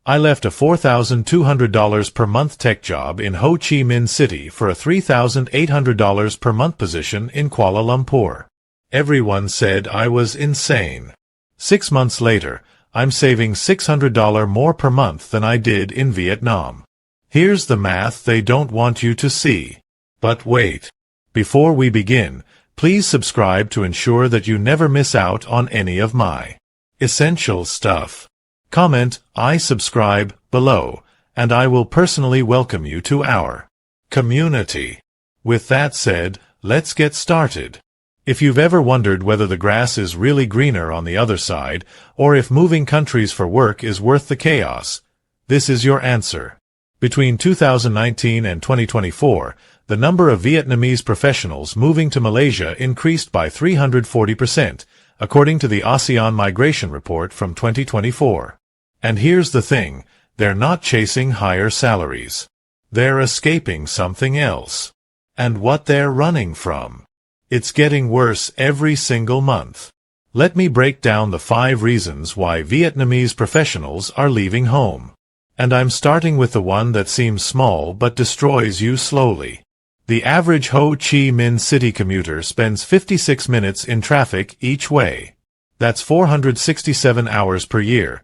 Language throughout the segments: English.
I left a $4,200 per month tech job in Ho Chi Minh City for a $3,800 per month position in Kuala Lumpur. Everyone said I was insane. 6 months later, I'm saving $600 more per month than I did in Vietnam. Here's the math they don't want you to see. But wait. Before we begin, please subscribe to ensure that you never miss out on any of my essential stuff. Comment, I subscribe, below, and I will personally welcome you to our community. With that said, let's get started. If you've ever wondered whether the grass is really greener on the other side, or if moving countries for work is worth the chaos, this is your answer. Between 2019 and 2024, the number of Vietnamese professionals moving to Malaysia increased by 340%, according to the ASEAN Migration Report from 2024. And here's the thing, they're not chasing higher salaries. They're escaping something else. And what they're running from. It's getting worse every single month. Let me break down the 5 reasons why Vietnamese professionals are leaving home. And I'm starting with the one that seems small but destroys you slowly. The average Ho Chi Minh City commuter spends 56 minutes in traffic each way. That's 467 hours per year.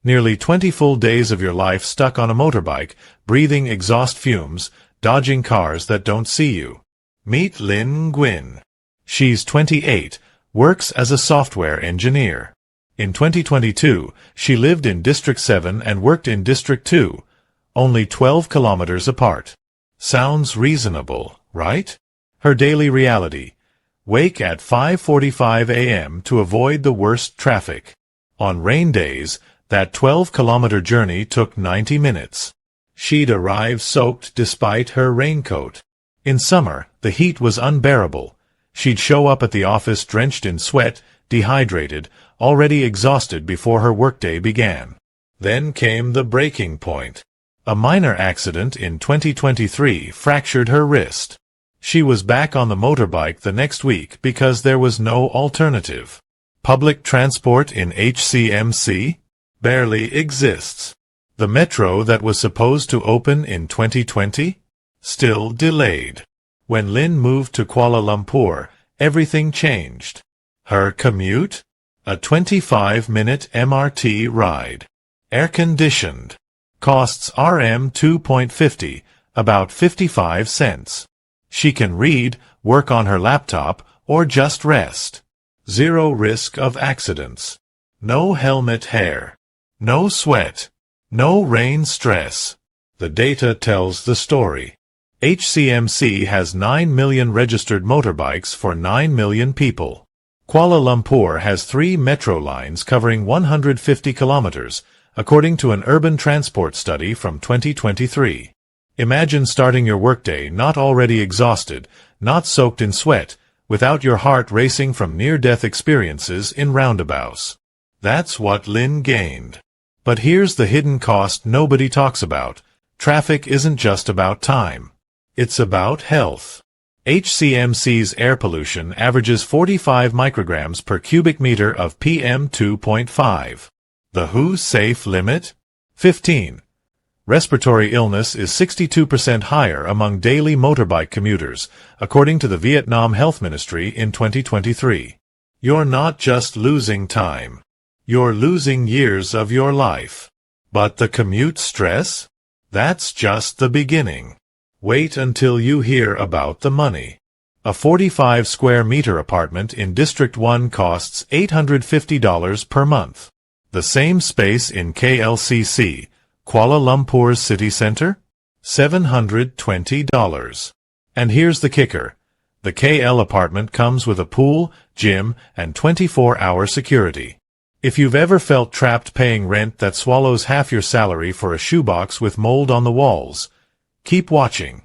Nearly 20 full days of your life stuck on a motorbike, breathing exhaust fumes, dodging cars that don't see you. Meet Lin Nguyen. She's 28, works as a software engineer. In 2022, she lived in District 7 and worked in District 2, only 12 kilometers apart. Sounds reasonable, right? Her daily reality. Wake at 5:45 a.m. to avoid the worst traffic. On rain days, that 12-kilometer journey took 90 minutes. She'd arrive soaked despite her raincoat. In summer, the heat was unbearable. She'd show up at the office drenched in sweat, dehydrated, already exhausted before her workday began. Then came the breaking point. A minor accident in 2023 fractured her wrist. She was back on the motorbike the next week because there was no alternative. Public transport in HCMC barely exists. The metro that was supposed to open in 2020? Still delayed. When Lin moved to Kuala Lumpur, everything changed. Her commute? A 25-minute MRT ride. Air-conditioned. Costs Rm 2.50, about 55 cents. She can read, work on her laptop, or just rest. Zero risk of accidents. No helmet hair. No sweat. No rain stress. The data tells the story. HCMC has 9 million registered motorbikes for 9 million people. Kuala Lumpur has 3 metro lines covering 150 kilometers, according to an urban transport study from 2023. Imagine starting your workday not already exhausted, not soaked in sweat, without your heart racing from near-death experiences in roundabouts. That's what Lin gained. But here's the hidden cost nobody talks about. Traffic isn't just about time. It's about health. HCMC's air pollution averages 45 micrograms per cubic meter of PM 2.5. The WHO safe limit? 15. Respiratory illness is 62% higher among daily motorbike commuters, according to the Vietnam Health Ministry in 2023. You're not just losing time. You're losing years of your life. But the commute stress? That's just the beginning. Wait until you hear about the money. A 45 square meter apartment in District 1 costs $850 per month. The same space in KLCC, Kuala Lumpur's city center? $720. And here's the kicker. The KL apartment comes with a pool, gym, and 24-hour security. If you've ever felt trapped paying rent that swallows half your salary for a shoebox with mold on the walls, keep watching.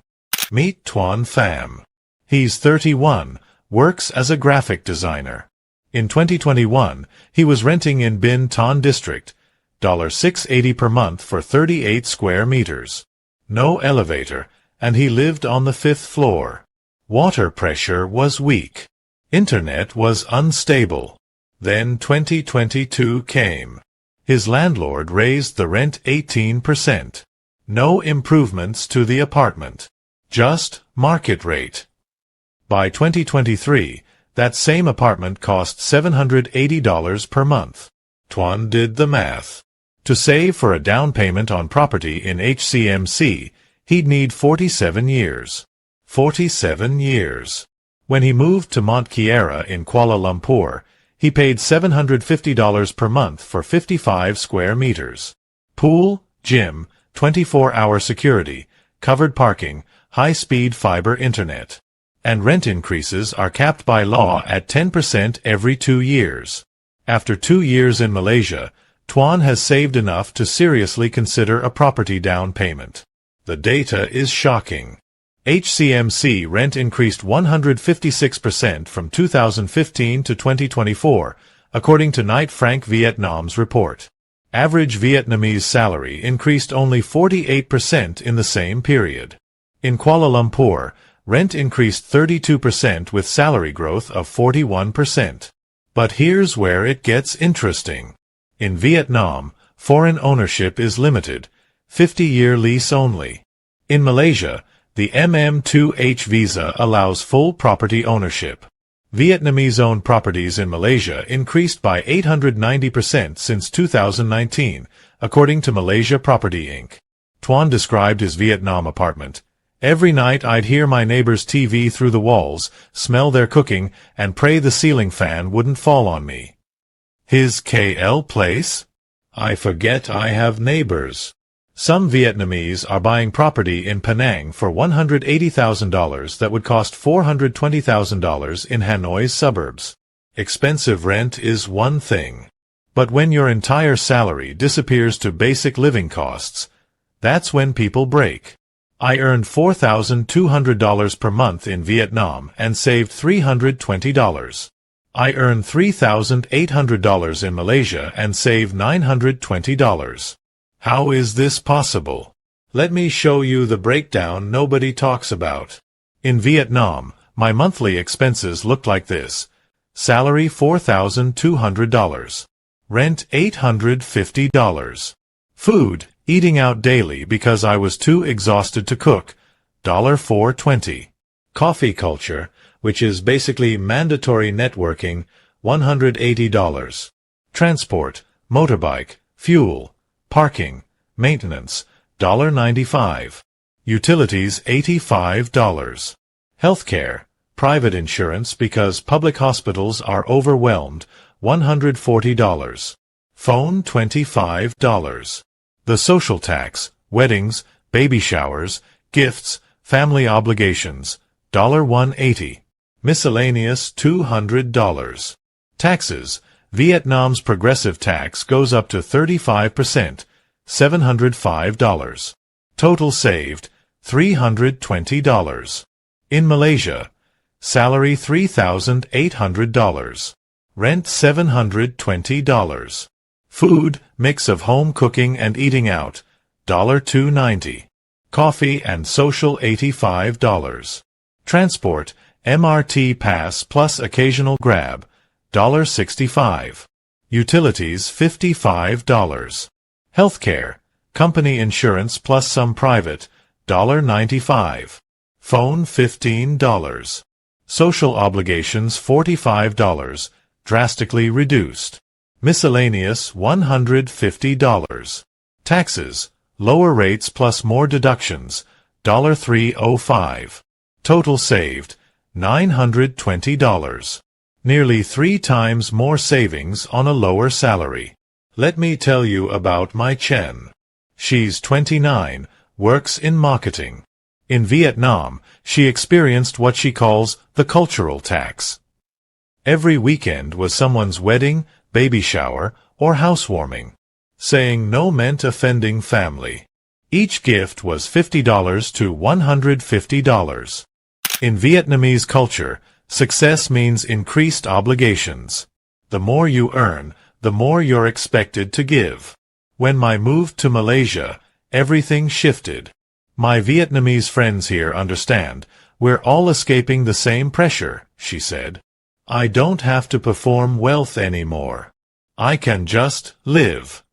Meet Tuan Pham. He's 31, works as a graphic designer. In 2021, he was renting in Bin Tan District, $680 per month for 38 square meters. No elevator, and he lived on the 5th floor. Water pressure was weak. Internet was unstable. Then 2022 came. His landlord raised the rent 18%. No improvements to the apartment. Just market rate. By 2023, that same apartment cost $780 per month. Tuan did the math. To save for a down payment on property in HCMC, he'd need 47 years. 47 years. When he moved to Mont Kiara in Kuala Lumpur, he paid $750 per month for 55 square meters. Pool, gym, 24-hour security, covered parking, high-speed fiber internet. And rent increases are capped by law at 10% every 2 years. After 2 years in Malaysia, Tuan has saved enough to seriously consider a property down payment. The data is shocking. HCMC rent increased 156% from 2015 to 2024, according to Knight Frank Vietnam's report. Average Vietnamese salary increased only 48% in the same period. In Kuala Lumpur, rent increased 32% with salary growth of 41%. But here's where it gets interesting. In Vietnam, foreign ownership is limited, 50-year lease only. In Malaysia, the MM2H visa allows full property ownership. Vietnamese-owned properties in Malaysia increased by 890% since 2019, according to Malaysia Property Inc. Tuan described his Vietnam apartment. Every night I'd hear my neighbor's TV through the walls, smell their cooking, and pray the ceiling fan wouldn't fall on me. His KL place? I forget I have neighbors. Some Vietnamese are buying property in Penang for $180,000 that would cost $420,000 in Hanoi's suburbs. Expensive rent is one thing. But when your entire salary disappears to basic living costs, that's when people break. I earned $4,200 per month in Vietnam and saved $320. I earned $3,800 in Malaysia and saved $920. How is this possible? Let me show you the breakdown nobody talks about. In Vietnam, my monthly expenses looked like this. Salary $4,200. Rent $850. Food, eating out daily because I was too exhausted to cook, $420. Coffee culture, which is basically mandatory networking, $180. Transport, motorbike, fuel, parking, maintenance, $95. Utilities, $85. Healthcare, private insurance because public hospitals are overwhelmed, $140. Phone, $25. The social tax, weddings, baby showers, gifts, family obligations, $180. Miscellaneous, $200. Taxes, Vietnam's progressive tax goes up to 35%, $705. Total saved, $320. In Malaysia, salary $3,800. Rent $720. Food, mix of home cooking and eating out, $290. Coffee and social $85. Transport, MRT pass plus occasional grab, $65. Utilities $55. Healthcare, company insurance plus some private, $95. Phone $15. Social obligations $45, drastically reduced. Miscellaneous $150. Taxes, lower rates plus more deductions, $305. Total saved, $920. Nearly 3 times more savings on a lower salary. Let me tell you about my Chen. She's 29, works in marketing. In Vietnam, she experienced what she calls the cultural tax. Every weekend was someone's wedding, baby shower, or housewarming. Saying no meant offending family. Each gift was $50 to $150. In Vietnamese culture, success means increased obligations. The more you earn, the more you're expected to give. When I moved to Malaysia, everything shifted. My Vietnamese friends here understand, we're all escaping the same pressure, she said. I don't have to perform wealth anymore. I can just live.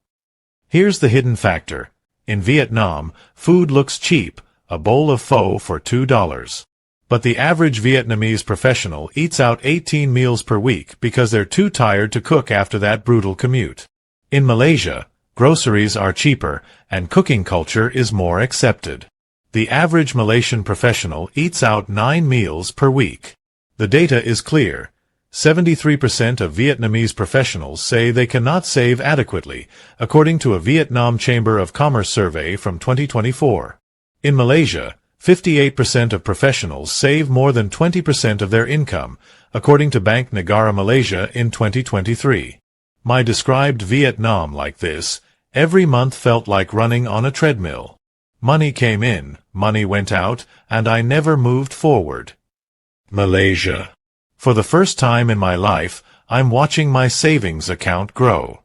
Here's the hidden factor. In Vietnam, food looks cheap, a bowl of pho for $2. But the average Vietnamese professional eats out 18 meals per week because they're too tired to cook after that brutal commute. In Malaysia, groceries are cheaper, and cooking culture is more accepted. The average Malaysian professional eats out 9 meals per week. The data is clear. 73% of Vietnamese professionals say they cannot save adequately, according to a Vietnam Chamber of Commerce survey from 2024. In Malaysia, 58% of professionals save more than 20% of their income, according to Bank Negara Malaysia in 2023. I described Vietnam like this: every month felt like running on a treadmill. Money came in, money went out, and I never moved forward. Malaysia. For the first time in my life, I'm watching my savings account grow.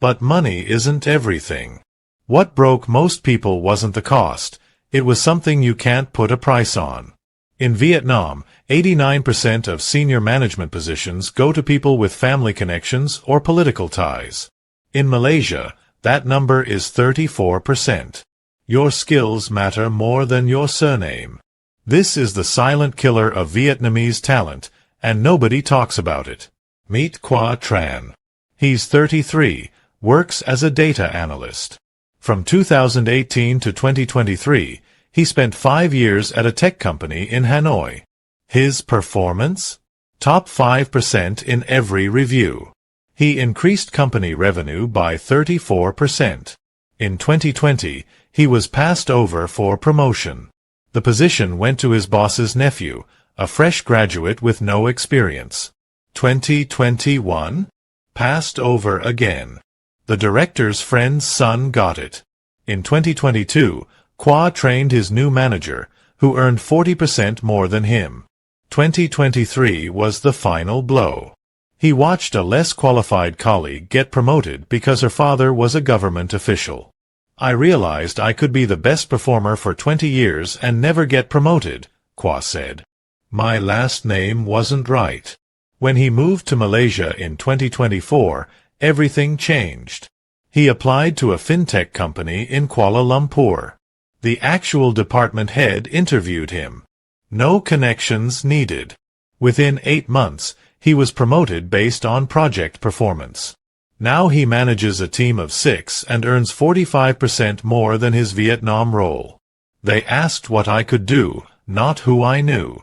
But money isn't everything. What broke most people wasn't the cost. It was something you can't put a price on. In Vietnam, 89% of senior management positions go to people with family connections or political ties. In Malaysia, that number is 34%. Your skills matter more than your surname. This is the silent killer of Vietnamese talent, and nobody talks about it. Meet Qua Tran. He's 33, works as a data analyst. From 2018 to 2023, he spent 5 years at a tech company in Hanoi. His performance? Top 5% in every review. He increased company revenue by 34%. In 2020, he was passed over for promotion. The position went to his boss's nephew, a fresh graduate with no experience. 2021? Passed over again. The director's friend's son got it. In 2022, Qua trained his new manager, who earned 40% more than him. 2023 was the final blow. He watched a less qualified colleague get promoted because her father was a government official. I realized I could be the best performer for 20 years and never get promoted, Qua said. My last name wasn't right. When he moved to Malaysia in 2024, everything changed. He applied to a fintech company in Kuala Lumpur. The actual department head interviewed him. No connections needed. Within 8 months, he was promoted based on project performance. Now he manages a team of 6 and earns 45% more than his Vietnam role. They asked what I could do, not who I knew.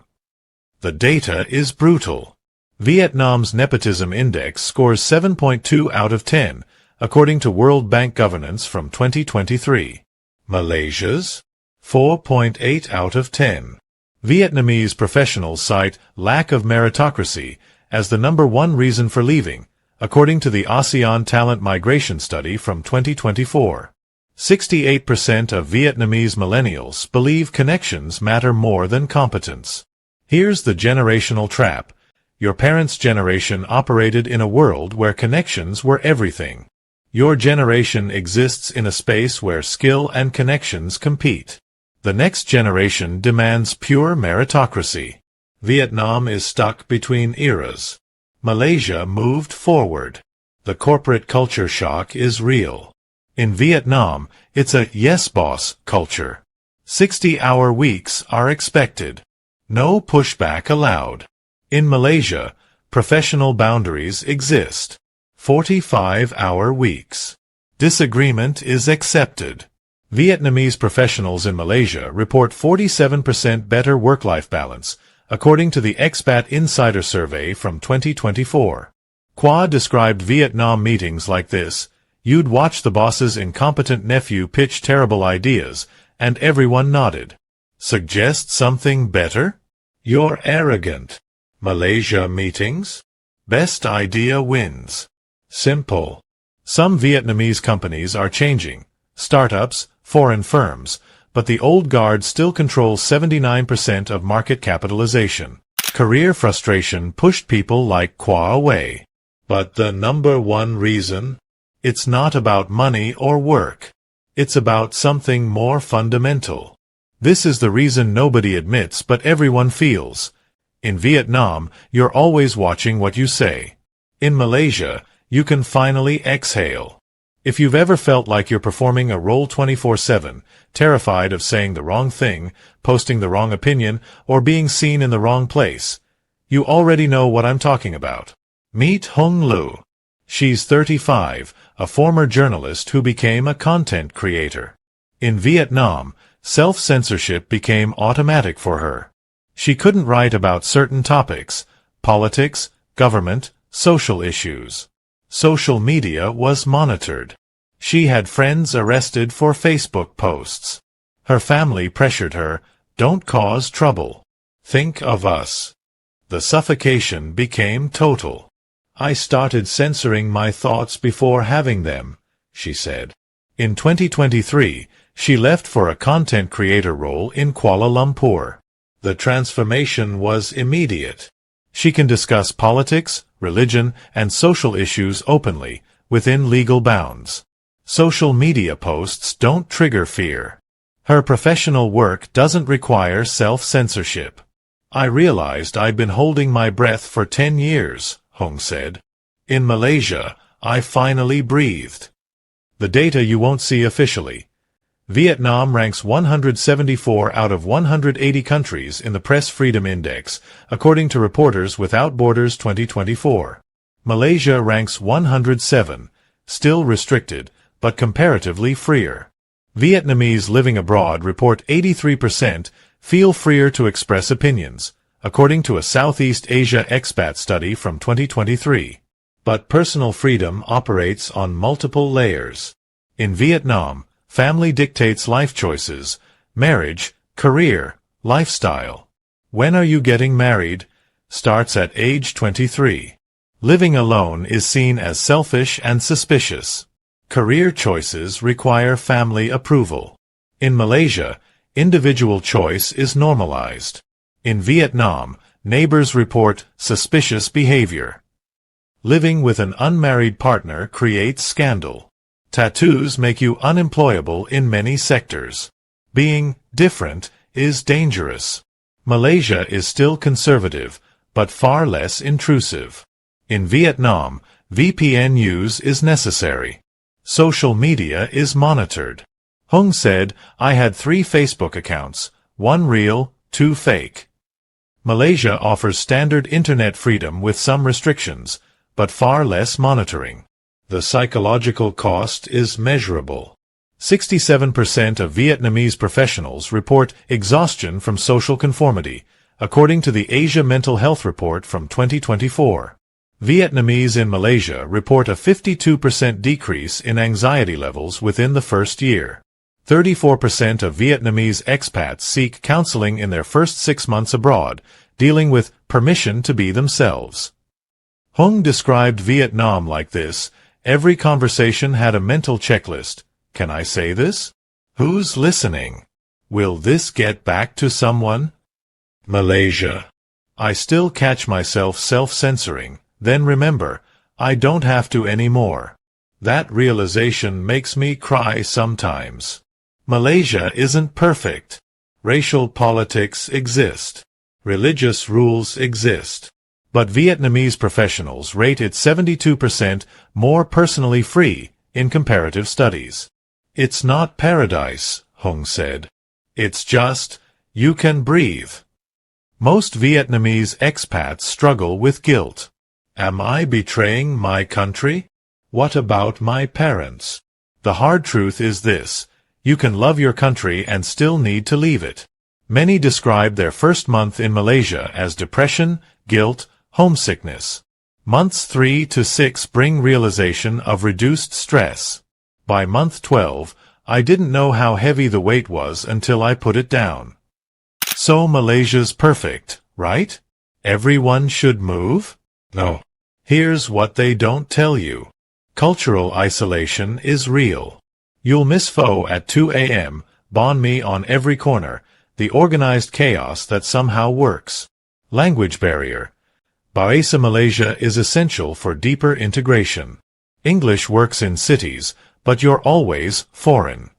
The data is brutal. Vietnam's nepotism index scores 7.2 out of 10, according to World Bank governance from 2023. Malaysia's? 4.8 out of 10. Vietnamese professionals cite lack of meritocracy as the #1 reason for leaving, according to the ASEAN Talent Migration Study from 2024. 68% of Vietnamese millennials believe connections matter more than competence. Here's the generational trap. Your parents' generation operated in a world where connections were everything. Your generation exists in a space where skill and connections compete. The next generation demands pure meritocracy. Vietnam is stuck between eras. Malaysia moved forward. The corporate culture shock is real. In Vietnam, it's a yes boss culture. 60-hour weeks are expected. No pushback allowed. In Malaysia, professional boundaries exist. 45-hour weeks. Disagreement is accepted. Vietnamese professionals in Malaysia report 47% better work-life balance, according to the Expat Insider Survey from 2024. Qua described Vietnam meetings like this: you'd watch the boss's incompetent nephew pitch terrible ideas, and everyone nodded. Suggest something better? You're arrogant. Malaysia meetings? Best idea wins. Simple. Some Vietnamese companies are changing. Startups, foreign firms, but the old guard still controls 79% of market capitalization. Career frustration pushed people like Qua away. But the #1 reason? It's not about money or work. It's about something more fundamental. This is the reason nobody admits but everyone feels. In Vietnam, you're always watching what you say. In Malaysia, you can finally exhale. If you've ever felt like you're performing a role 24/7, terrified of saying the wrong thing, posting the wrong opinion, or being seen in the wrong place, you already know what I'm talking about. Meet Hung Lu. She's 35, a former journalist who became a content creator. In Vietnam, self-censorship became automatic for her. She couldn't write about certain topics: politics, government, social issues. Social media was monitored. She had friends arrested for Facebook posts. Her family pressured her, "Don't cause trouble. Think of us." The suffocation became total. "I started censoring my thoughts before having them," she said. In 2023, she left for a content creator role in Kuala Lumpur. The transformation was immediate. She can discuss politics, religion, and social issues openly, within legal bounds. Social media posts don't trigger fear. Her professional work doesn't require self-censorship. "I realized I'd been holding my breath for 10 years, Hung said. "In Malaysia, I finally breathed." The data you won't see officially. Vietnam ranks 174 out of 180 countries in the Press Freedom Index, according to Reporters Without Borders 2024. Malaysia ranks 107, still restricted, but comparatively freer. Vietnamese living abroad report 83% feel freer to express opinions, according to a Southeast Asia expat study from 2023. But personal freedom operates on multiple layers. In Vietnam, family dictates life choices: marriage, career, lifestyle. "When are you getting married?" starts at age 23. Living alone is seen as selfish and suspicious. Career choices require family approval. In Malaysia, individual choice is normalized. In Vietnam, neighbors report suspicious behavior. Living with an unmarried partner creates scandal. Tattoos make you unemployable in many sectors. Being different is dangerous. Malaysia is still conservative, but far less intrusive. In Vietnam, VPN use is necessary. Social media is monitored. Hung said, "I had 3 Facebook accounts, 1 real, 2 fake." Malaysia offers standard internet freedom with some restrictions, but far less monitoring. The psychological cost is measurable. 67% of Vietnamese professionals report exhaustion from social conformity, according to the Asia Mental Health Report from 2024. Vietnamese in Malaysia report a 52% decrease in anxiety levels within the first year. 34% of Vietnamese expats seek counseling in their first 6 months abroad, dealing with permission to be themselves. Hung described Vietnam like this: "Every conversation had a mental checklist. Can I say this? Who's listening? Will this get back to someone?" Malaysia. "I still catch myself self-censoring, then remember, I don't have to anymore. That realization makes me cry sometimes." Malaysia isn't perfect. Racial politics exist. Religious rules exist. But Vietnamese professionals rate it 72% more personally free in comparative studies. "It's not paradise," Hung said. "It's just, you can breathe." Most Vietnamese expats struggle with guilt. Am I betraying my country? What about my parents? The hard truth is this: you can love your country and still need to leave it. Many describe their first month in Malaysia as depression, guilt, homesickness. Months 3 to 6 bring realization of reduced stress. By month 12, I didn't know how heavy the weight was until I put it down. So Malaysia's perfect, right? Everyone should move? No. Here's what they don't tell you. Cultural isolation is real. You'll miss pho at 2 a.m., banh mi on every corner, the organized chaos that somehow works. Language barrier. Bahasa Malaysia is essential for deeper integration. English works in cities, but you're always foreign.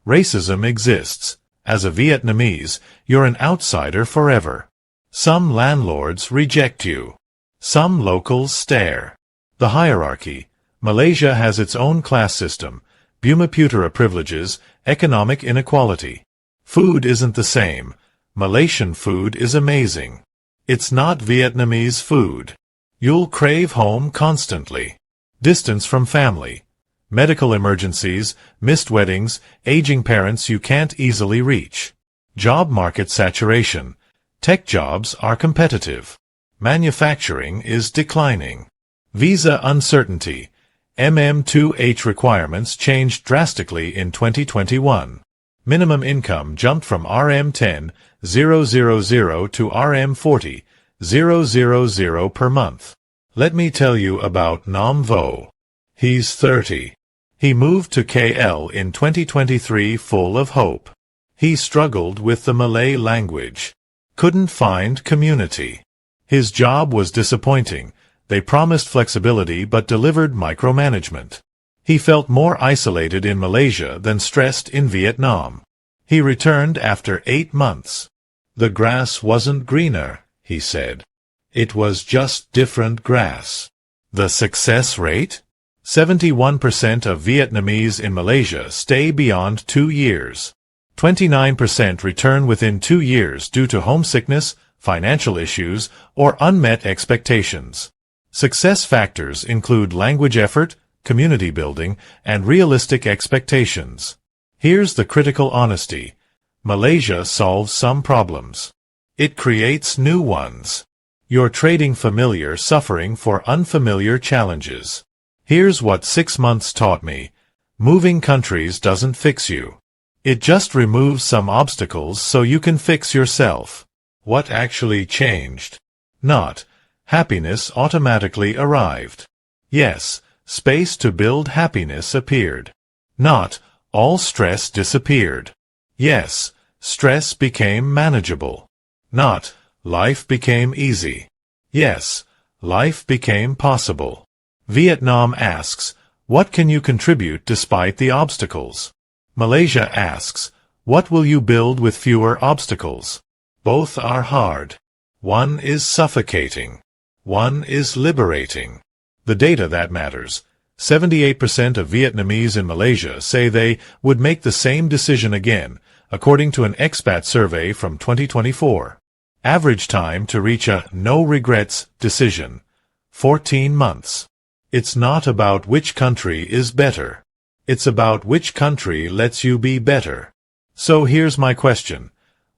Racism exists. As a Vietnamese, you're an outsider forever. Some landlords reject you. Some locals stare. The hierarchy. Malaysia has its own class system, Bumiputera privileges, economic inequality. Food isn't the same. Malaysian food is amazing. It's not Vietnamese food. You'll crave home constantly. Distance from family. Medical emergencies, missed weddings, aging parents you can't easily reach. Job market saturation. Tech jobs are competitive. Manufacturing is declining. Visa uncertainty. MM2H requirements changed drastically in 2021. Minimum income jumped from RM10,000 to RM40,000 per month. Let me tell you about Nam Vo. He's 30. He moved to KL in 2023 full of hope. He struggled with the Malay language. Couldn't find community. His job was disappointing. They promised flexibility but delivered micromanagement. He felt more isolated in Malaysia than stressed in Vietnam. He returned after 8 months. The grass wasn't greener, he said. It was just different grass. The success rate? 71% of Vietnamese in Malaysia stay beyond 2 years. 29% return within 2 years due to homesickness, financial issues, or unmet expectations. Success factors include language effort, community building, and realistic expectations. Here's the critical honesty. Malaysia solves some problems. It creates new ones. You're trading familiar suffering for unfamiliar challenges. Here's what 6 months taught me. Moving countries doesn't fix you. It just removes some obstacles so you can fix yourself. What actually changed? Not. Happiness automatically arrived. Yes, space to build happiness appeared. Not. All stress disappeared. Yes, stress became manageable. Not. Life became easy. Yes, life became possible. Vietnam asks, what can you contribute despite the obstacles? Malaysia asks, what will you build with fewer obstacles? Both are hard. One is suffocating. One is liberating. The data that matters. 78% of Vietnamese in Malaysia say they would make the same decision again, according to an Expat survey from 2024. Average time to reach a no regrets decision. 14 months. It's not about which country is better. It's about which country lets you be better. So here's my question.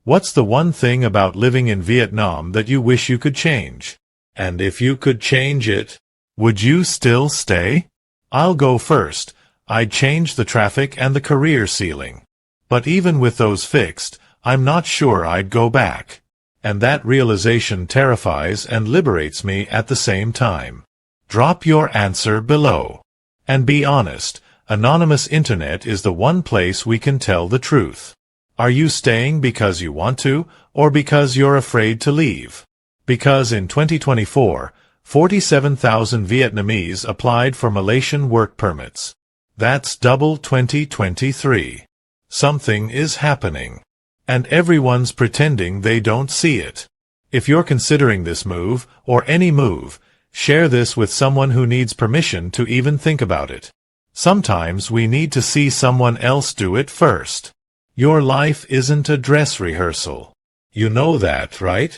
What's the one thing about living in Vietnam that you wish you could change? And if you could change it, would you still stay? I'll go first. I'd change the traffic and the career ceiling. But even with those fixed, I'm not sure I'd go back. And that realization terrifies and liberates me at the same time. Drop your answer below. And be honest, anonymous internet is the one place we can tell the truth. Are you staying because you want to, or because you're afraid to leave? Because in 2024, 47,000 Vietnamese applied for Malaysian work permits. That's double 2023. Something is happening. And everyone's pretending they don't see it. If you're considering this move, or any move, share this with someone who needs permission to even think about it. Sometimes we need to see someone else do it first. Your life isn't a dress rehearsal. You know that, right?